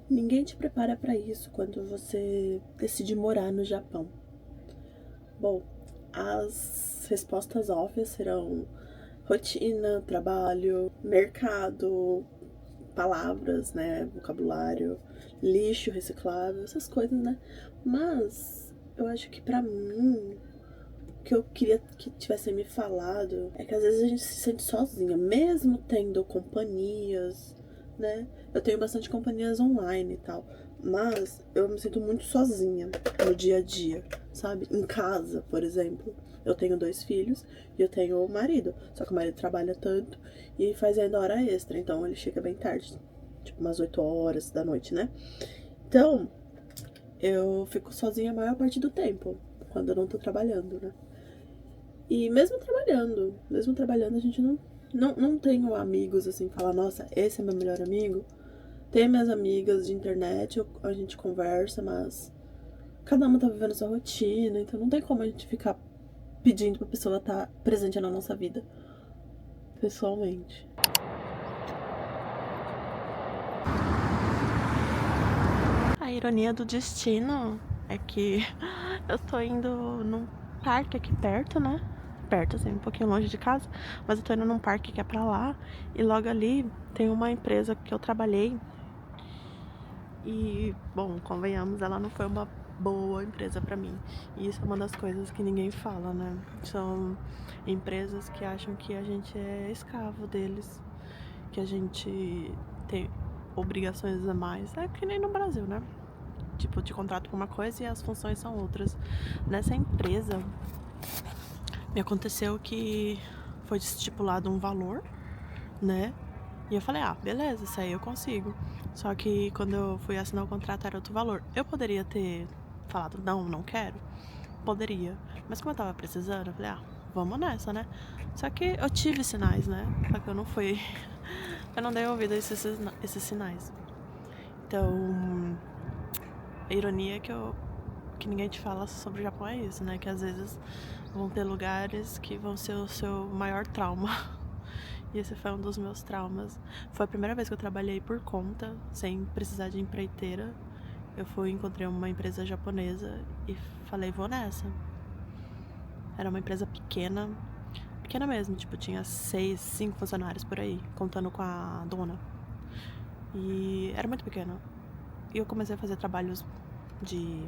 Ninguém te prepara para isso quando você decide morar no Japão. Bom, as respostas óbvias serão rotina, trabalho, mercado, palavras, né, vocabulário, lixo reciclável, essas coisas, né? Mas eu acho que pra mim, o que eu queria que tivessem me falado é que às vezes a gente se sente sozinha, mesmo tendo companhias, né? Eu tenho bastante companhias online e tal, mas eu me sinto muito sozinha no dia a dia, sabe? Em casa, por exemplo. Eu tenho 2 filhos e eu tenho o marido. Só que o marido trabalha tanto e faz ainda hora extra, então ele chega bem tarde, tipo umas 8 horas da noite, né? Então, eu fico sozinha a maior parte do tempo, quando eu não tô trabalhando, né? E mesmo trabalhando, a gente não tenho amigos assim, falar, nossa, esse é meu melhor amigo. Tem minhas amigas de internet, a gente conversa, mas cada uma tá vivendo sua rotina, então não tem como a gente ficar pedindo pra pessoa estar presente na nossa vida, pessoalmente. A ironia do destino é que eu tô indo num parque aqui perto, né? Perto, assim, um pouquinho longe de casa, mas eu tô indo num parque que é pra lá, e logo ali tem uma empresa que eu trabalhei. E, bom, convenhamos, ela não foi uma boa empresa pra mim. E isso é uma das coisas que ninguém fala, né? São empresas que acham que a gente é escravo deles, que a gente tem obrigações a mais. É que nem no Brasil, né? Tipo, te contrato pra uma coisa e as funções são outras. Nessa empresa, me aconteceu que foi estipulado um valor, né? E eu falei, ah, beleza, isso aí eu consigo. Só que quando eu fui assinar o contrato era outro valor. Eu poderia ter falado, não, não quero. Poderia. Mas como eu tava precisando, eu falei, ah, vamos nessa, né? Só que eu tive sinais, né? Só que eu não fui. Eu não dei ouvido a esses sinais. Então, a ironia é que ninguém te fala sobre o Japão é isso, né? Que às vezes vão ter lugares que vão ser o seu maior trauma. E esse foi um dos meus traumas. Foi a primeira vez que eu trabalhei por conta, sem precisar de empreiteira. Eu encontrei uma empresa japonesa e falei, vou nessa. Era uma empresa pequena, pequena mesmo, tipo, tinha 6, 5 funcionários por aí, contando com a dona. E era muito pequena. E eu comecei a fazer trabalhos de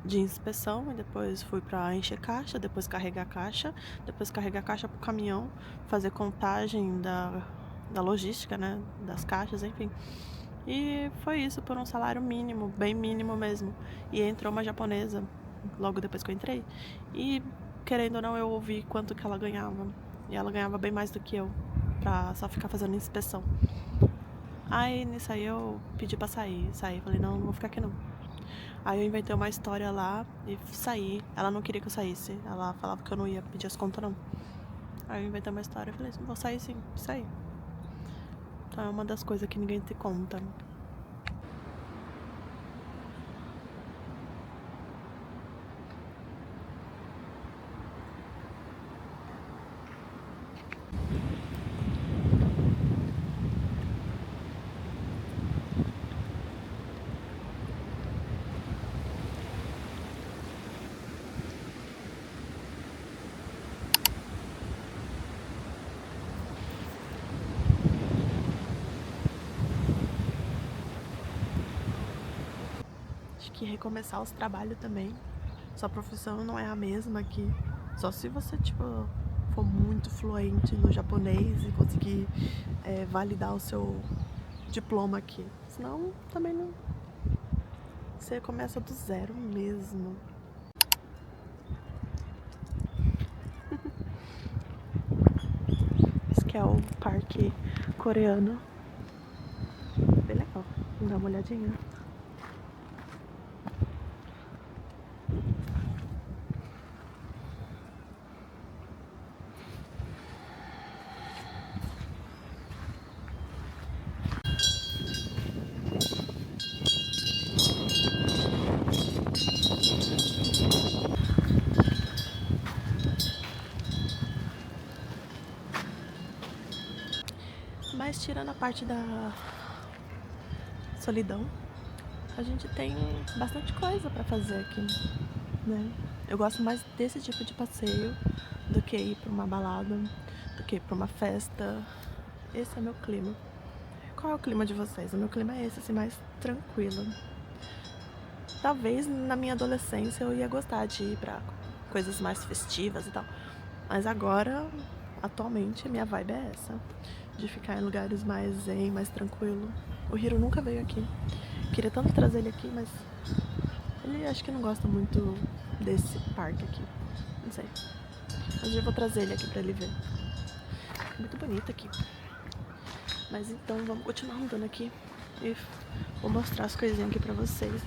de inspeção, e depois fui pra encher caixa, depois carregar caixa, depois carregar caixa pro caminhão, fazer contagem da logística, né, das caixas, enfim. E foi isso por um salário mínimo, bem mínimo mesmo. E entrou uma japonesa logo depois que eu entrei. E, querendo ou não, eu ouvi quanto que ela ganhava. E ela ganhava bem mais do que eu, pra só ficar fazendo inspeção. Aí, nisso aí, eu pedi pra sair. Saí, falei, não vou ficar aqui não. Aí eu inventei uma história lá e saí. Ela não queria que eu saísse. Ela falava que eu não ia pedir as contas, não. Aí eu inventei uma história e falei assim, vou sair sim, saí. Então é uma das coisas que ninguém te conta. Acho que recomeçar os trabalhos também. Sua profissão não é a mesma aqui. Só se você, tipo, for muito fluente no japonês e conseguir validar o seu diploma aqui. Senão, também não. Você começa do zero mesmo. Esse que é o parque coreano. Bem legal. Vamos dar uma olhadinha. Mas tirando a parte solidão, a gente tem bastante coisa pra fazer aqui, né? Eu gosto mais desse tipo de passeio do que ir pra uma balada, do que ir pra uma festa. Esse é meu clima. Qual é o clima de vocês? O meu clima é esse, assim, mais tranquilo. Talvez na minha adolescência eu ia gostar de ir pra coisas mais festivas e tal. Mas agora, atualmente, minha vibe é essa. De ficar em lugares mais zen, mais tranquilo. O Hiro nunca veio aqui. Queria tanto trazer ele aqui, mas ele acho que não gosta muito desse parque aqui. Não sei. Um dia eu vou trazer ele aqui pra ele ver. É muito bonito aqui. Mas então vamos continuar andando aqui. E vou mostrar as coisinhas aqui pra vocês.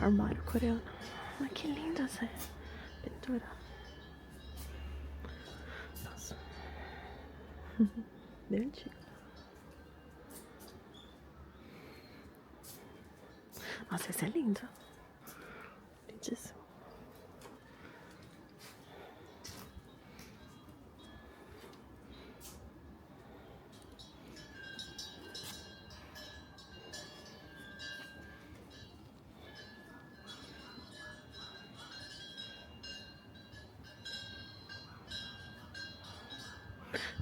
Armário coreano. Ah, que linda essa pintura. Nossa. Bem antigo. Nossa, esse é lindo. Lindíssimo.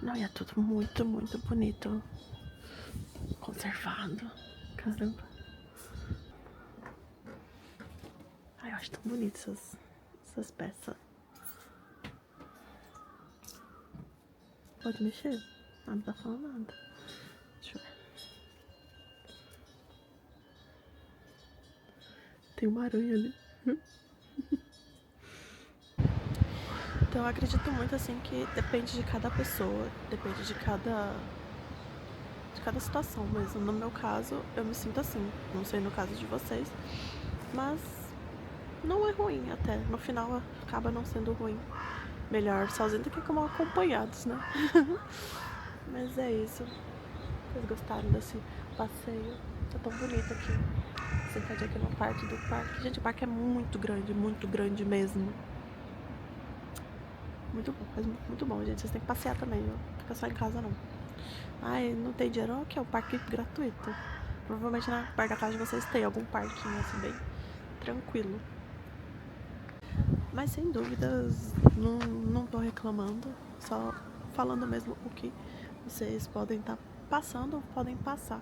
Não, e é tudo muito, muito bonito. Conservado. Caramba. Ai, eu acho tão bonito essas peças. Pode mexer? Ah, não tá falando nada. Deixa eu ver. Tem uma aranha ali. Então eu acredito muito assim que depende de cada pessoa, depende de cada situação mesmo. No meu caso, eu me sinto assim. Não sei no caso de vocês, mas não é ruim até. No final acaba não sendo ruim. Melhor sozinho do que como acompanhados, né? Mas é isso. Vocês gostaram desse passeio? Tá tão bonito aqui. Sentadinha aqui no parque do parque. Gente, o parque é muito grande mesmo. Muito bom, faz muito bom, gente. Vocês têm que passear também, não fica só em casa não. Ai, não tem dinheiro? Aqui é um parque gratuito. Provavelmente na parte da casa de vocês tem algum parquinho assim bem tranquilo. Mas sem dúvidas, não tô reclamando. Só falando mesmo o que vocês podem estar passando ou podem passar,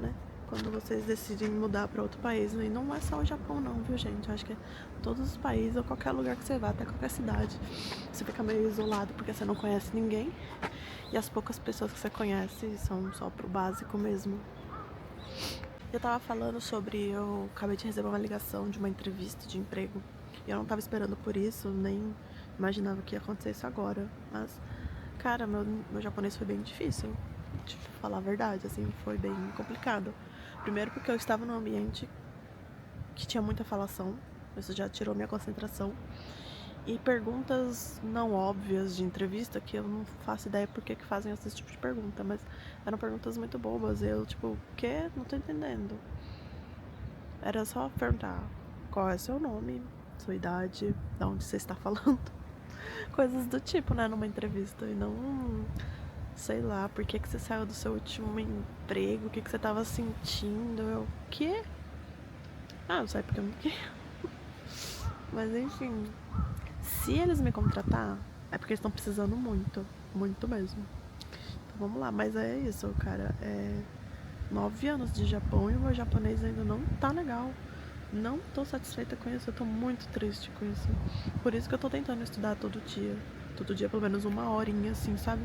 né? Quando vocês decidem mudar para outro país. E não é só o Japão não, viu, gente? Eu acho que é todos os países ou qualquer lugar que você vá, até qualquer cidade. Você fica meio isolado porque você não conhece ninguém. E as poucas pessoas que você conhece são só pro básico mesmo. Eu tava falando sobre... Eu acabei de receber uma ligação de uma entrevista de emprego. E eu não tava esperando por isso, nem imaginava que ia acontecer isso agora. Mas, cara, meu japonês foi bem difícil. De falar a verdade, assim, foi bem complicado. Primeiro porque eu estava num ambiente que tinha muita falação. Isso já tirou minha concentração. E perguntas não óbvias de entrevista, que eu não faço ideia por que fazem esse tipo de pergunta, mas eram perguntas muito bobas. E eu, tipo, o quê? Não tô entendendo. Era só perguntar qual é seu nome, sua idade, de onde você está falando. Coisas do tipo, né, numa entrevista. E não, sei lá, por que você saiu do seu último emprego, o que você tava sentindo. Eu, o quê? Ah, eu saí porque eu não queria. Mas enfim, se eles me contratar, é porque eles estão precisando muito, muito mesmo. Então vamos lá, mas é isso, cara. 9 anos de Japão e o meu japonês ainda não tá legal. Não tô satisfeita com isso, eu tô muito triste com isso. Por isso que eu tô tentando estudar todo dia. Todo dia, pelo menos uma horinha, assim, sabe?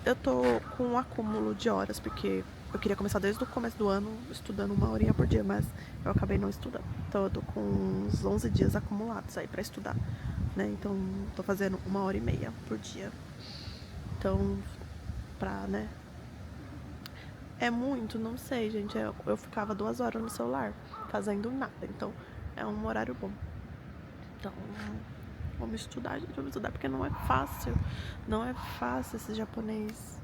Eu tô com um acúmulo de horas, porque eu queria começar desde o começo do ano estudando uma horinha por dia, mas eu acabei não estudando. Então eu tô com uns 11 dias acumulados aí pra estudar, né? Então tô fazendo 1h30 por dia. Então, pra, né, É muito? Não sei, gente. Eu ficava 2 horas no celular, fazendo nada. Então, é um horário bom. Então, vamos estudar, gente. Vamos estudar, porque não é fácil. Não é fácil esse japonês.